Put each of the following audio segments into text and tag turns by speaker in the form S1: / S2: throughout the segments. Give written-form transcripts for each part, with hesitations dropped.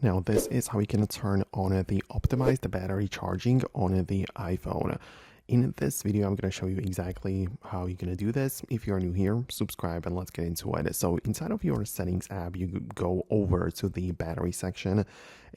S1: Now this is how you can turn on the optimized battery charging on the iPhone. In this video, I'm going to show you exactly how you're going to do this. If you're new here, subscribe and let's get into it. So inside of your settings app, you go over to the battery section,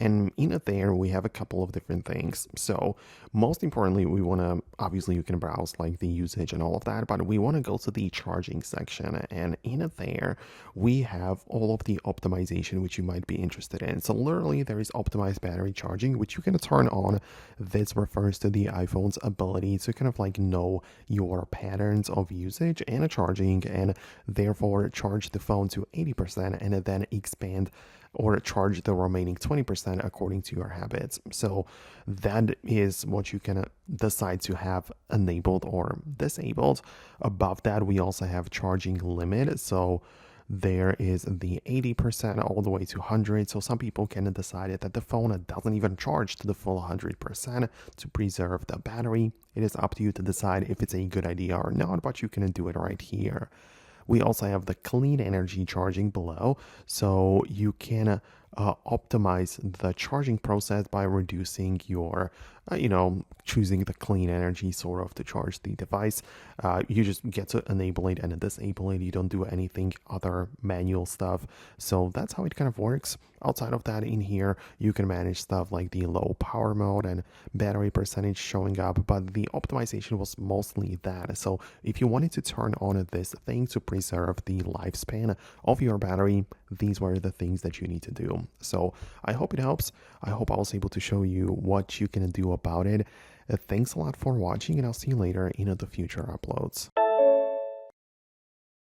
S1: and in it there, we have a couple of different things. So most importantly, we want to, obviously you can browse like the usage and all of that, but we want to go to the charging section, and in it there, we have all of the optimization which you might be interested in. So literally there is optimized battery charging, which you can turn on. This refers to the iPhone's ability to kind of like know your patterns of usage and charging, and therefore charge the phone to 80% and then expand or charge the remaining 20% according to your habits. So that is what you can decide to have enabled or disabled. Above that, we also have charging limit. So there is the 80% all the way to 100. So some people can decide that the phone doesn't even charge to the full 100% to preserve the battery. It is up to you to decide if it's a good idea or not, but you can do it right here. We also have the clean energy charging below, so you can optimize the charging process by reducing your, choosing the clean energy sort of to charge the device. You just get to enable it and disable it. You don't do anything other manual stuff. So that's how it kind of works. Outside of that, in here, you can manage stuff like the low power mode and battery percentage showing up, but the optimization was mostly that. So if you wanted to turn on this thing to preserve the lifespan of your battery, these were the things that you need to do. So I hope it helps. I hope I was able to show you what you can do about it. Thanks a lot for watching, and I'll see you later in the future uploads.